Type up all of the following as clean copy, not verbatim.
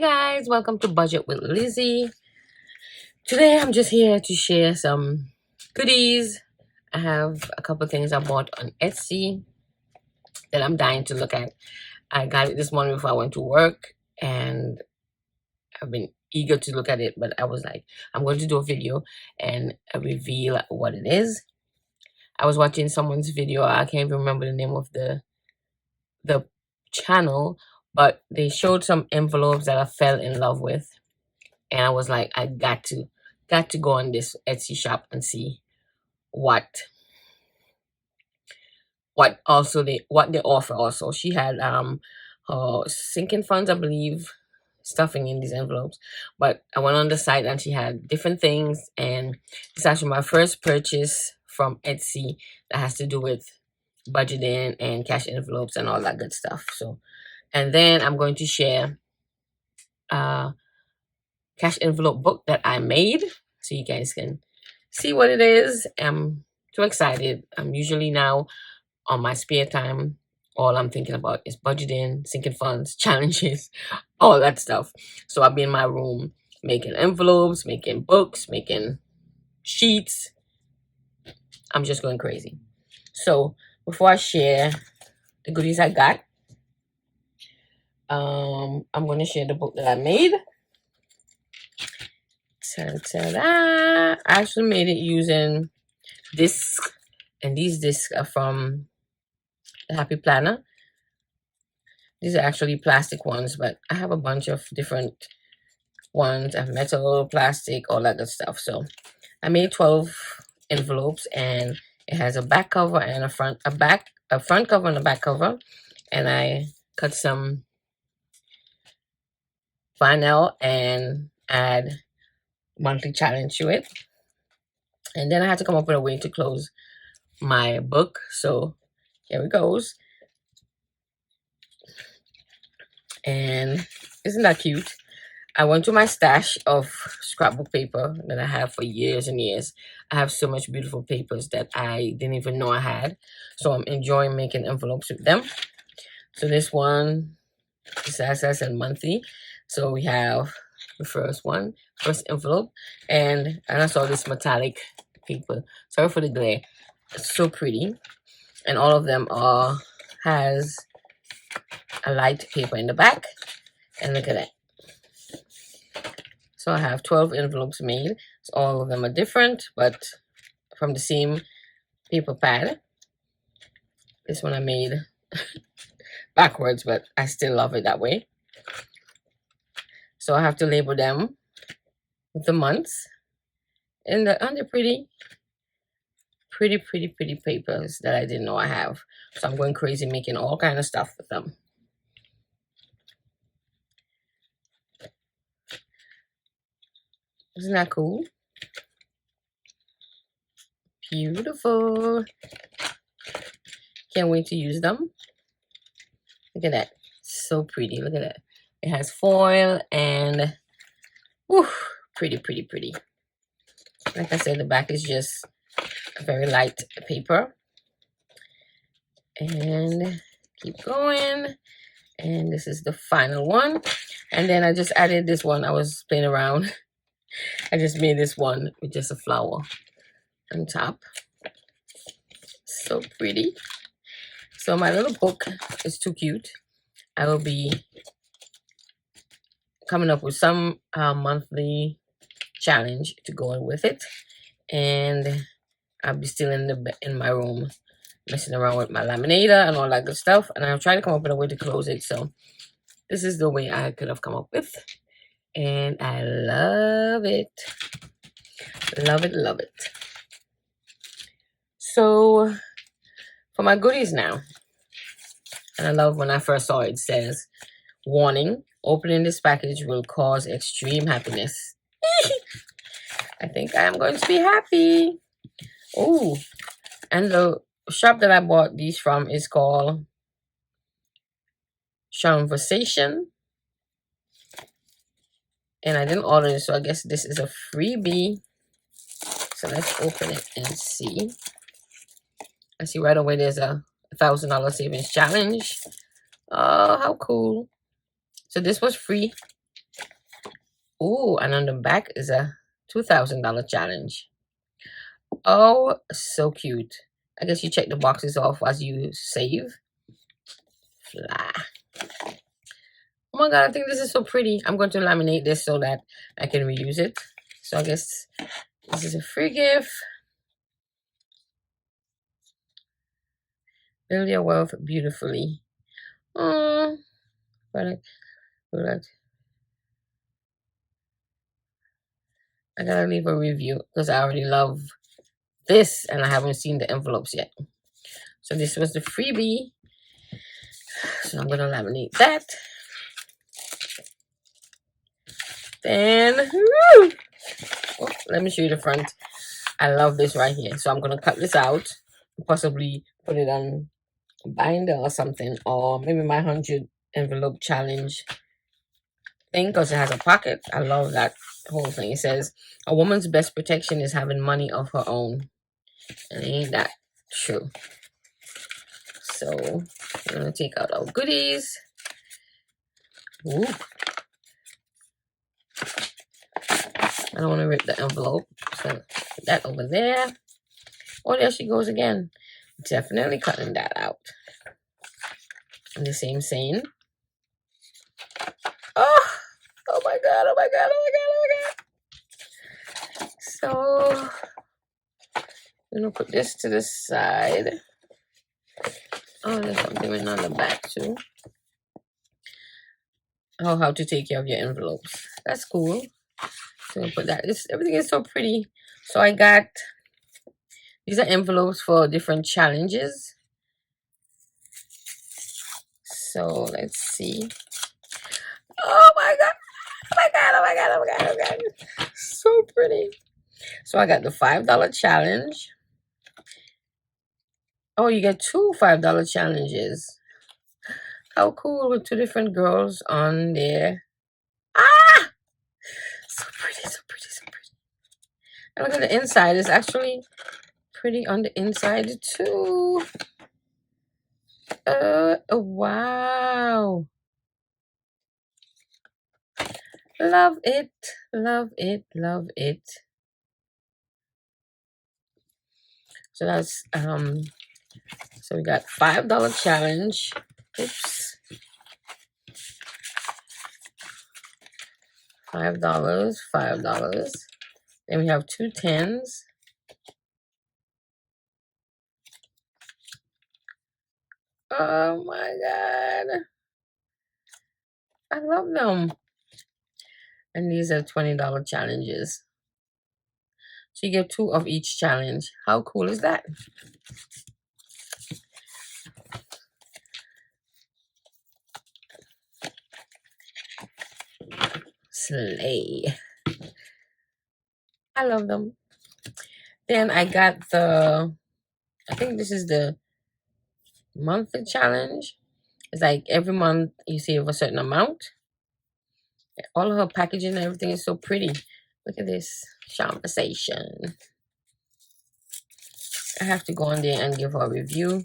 guys, welcome to Budget with Lizzy. Today I'm just here to share some goodies. I have a couple things I bought on Etsy that I'm dying to look at. I got it this morning before I went to work and I've been eager to look at it, but I was like, I'm going to do a video and reveal what it is. I was watching someone's video. I can't even remember the name of the channel, but they showed some envelopes that I fell in love with. And I was like, I got to go on this Etsy shop and see what they offer. Also, she had her sinking funds, I believe, stuffing in these envelopes. But I went on the site and she had different things, and it's actually my first purchase from Etsy that has to do with budgeting and cash envelopes and all that good stuff. So, and then I'm going to share cash envelope book that I made so you guys can see what it is. I'm too excited. I'm usually now on my spare time, all I'm thinking about is budgeting, sinking funds, challenges, all that stuff. So I'll be in my room making envelopes, making books, making sheets. I'm just going crazy. So before I share the goodies I got, I'm going to share the book that I made. Ta-da! I actually made it using discs, and these discs are from the Happy Planner. These are actually plastic ones, but I have a bunch of different ones. I have metal, plastic, all that good stuff. So I made 12 envelopes, and it has a back cover and a front cover and a back cover. And I cut some vinyl and add monthly challenge to it. And then I had to come up with a way to close my book. So here it goes. And isn't that cute? I went to my stash of scrapbook paper that I have for years and years. I have so much beautiful papers that I didn't even know I had. So I'm enjoying making envelopes with them. So this one is SS and monthly. So we have the first envelope. And I saw this metallic paper. Sorry for the glare. It's so pretty. And all of them has a light paper in the back. And look at that. So I have 12 envelopes made. So all of them are different, but from the same paper pad. This one I made backwards, but I still love it that way. So I have to label them with the months. And they're pretty papers that I didn't know I have. So I'm going crazy making all kind of stuff with them. Isn't that cool? Beautiful. Can't wait to use them. Look at that. So pretty. Look at that. It has foil and whew, pretty. Like I said, the back is just a very light paper. And keep going. And this is the final one. And then I just added this one. I was playing around. I just made this one with just a flower on top. So pretty. So my little book is too cute. I will be coming up with some monthly challenge to go in with it. And I'll be still in my room messing around with my laminator and all that good stuff. And I'm trying to come up with a way to close it. So this is the way I could have come up with. And I love it. Love it. So for my goodies now. And I love when I first saw it, it says, warning, opening this package will cause extreme happiness. I think I am going to be happy. Oh, and the shop that I bought these from is called Shonversation. And I didn't order it, so I guess this is a freebie. So let's open it and see. I see right away there's a $1,000 savings challenge. Oh, how cool. So this was free. Ooh, and on the back is a $2,000 challenge. Oh, so cute. I guess you check the boxes off as you save. Fly. Oh my god, I think this is so pretty. I'm going to laminate this so that I can reuse it. So I guess this is a free gift. Build your wealth beautifully. Oh, product. I gotta leave a review because I already love this and I haven't seen the envelopes yet. So this was the freebie. So I'm gonna laminate that. Then, oh, let me show you the front. I love this right here. So I'm gonna cut this out, possibly put it on a binder or something, or maybe my 100 envelope challenge thing because it has a pocket. I love that whole thing. It says a woman's best protection is having money of her own. And ain't that true? So I'm gonna take out our goodies. Ooh. I don't want to rip the envelope. So put that over there. Oh, there she goes again. Definitely cutting that out. And the same saying. Oh, oh my god, oh my god, oh my god, oh my god. So I'm gonna put this to the side. Oh, there's something written on the back too. Oh, how to take care of your envelopes. That's cool. So I'll put that. Everything is so pretty. So I got these are envelopes for different challenges. So let's see. Oh my god. Oh my god. Oh my god. Oh my god. Oh my god. So pretty. So I got the $5 challenge. Oh, you get two $5 challenges. How cool with two different girls on there. Ah! So pretty, so pretty, so pretty. And look at the inside. It's actually pretty on the inside too. Wow. Love it, love it, love it. So that's so we got $5 challenge. Oops. $5, $5. Then we have two 10s. Oh my god. I love them. And these are $20 challenges. So you get two of each challenge. How cool is that? Slay. I love them. Then I got I think this is the monthly challenge. It's like every month you save a certain amount. All of her packaging and everything is so pretty. Look at this. Shonversation. I have to go on there and give her a review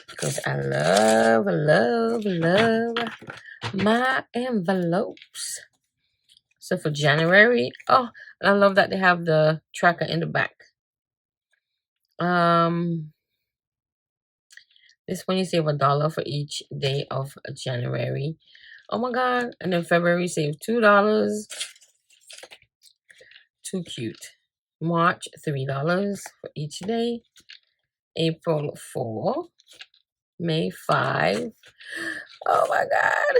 because I love, love, love my envelopes. So for January, oh, and I love that they have the tracker in the back. This one you save $1 for each day of January. Oh my god. And then February save $2. Too cute. March $3 for each day. April 4. May 5. Oh my god.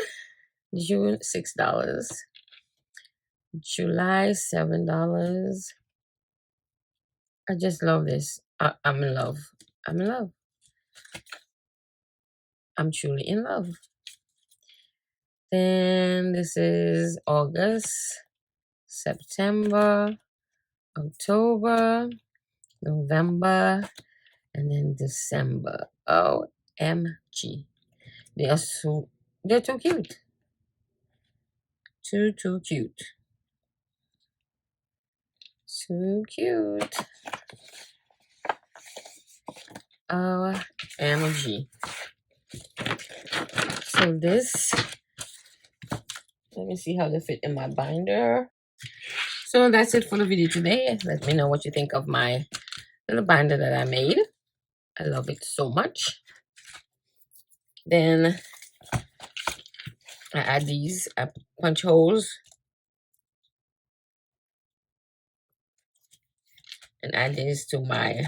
June $6. July $7. I just love this. I'm in love. I'm in love. I'm truly in love. Then this is August, September, October, November, and then December. OMG. They're too cute. Too cute. Too cute. OMG. So this, let me see how they fit in my binder. So that's it for the video today. Let me know what you think of my little binder that I made. I love it so much. Then I add these. I punch holes and add these to my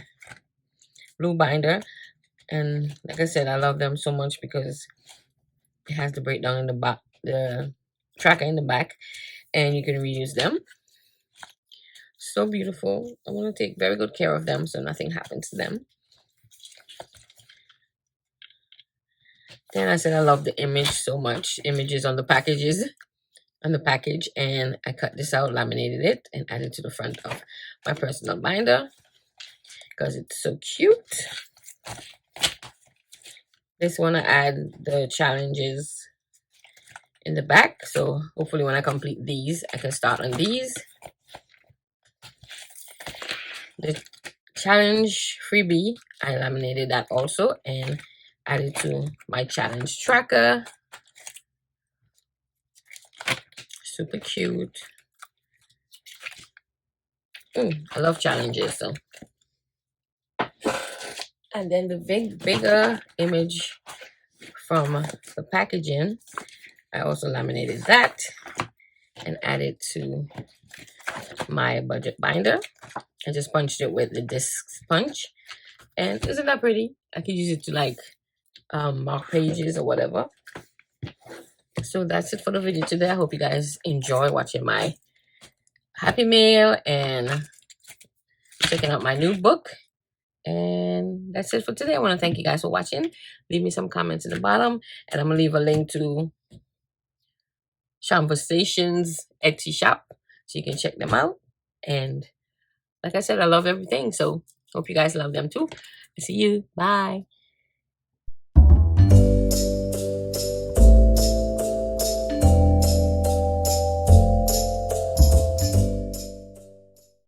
blue binder. And like I said, I love them so much because it has the breakdown in the back, the tracker in the back, and you can reuse them. So beautiful. I want to take very good care of them so nothing happens to them. Then I said I love the image so much. Images on the packages, on the package, and I cut this out, laminated it, and added to the front of my personal binder because it's so cute. This one I add the challenges in the back, so hopefully when I complete these, I can start on these. The challenge freebie, I laminated that also and added to my challenge tracker. Super cute. I love challenges. So, and then the bigger image from the packaging, I also laminated that and added to my budget binder. I just punched it with the disc punch, and isn't that pretty? I could use it to like mark pages or whatever. So that's it for the video today. I hope you guys enjoy watching my Happy Mail and checking out my new book. And that's it for today. I want to thank you guys for watching. Leave me some comments in the bottom, and I'm gonna leave a link to Shonversation's Etsy shop so you can check them out. And like I said, I love everything, so hope you guys love them too. See you. Bye.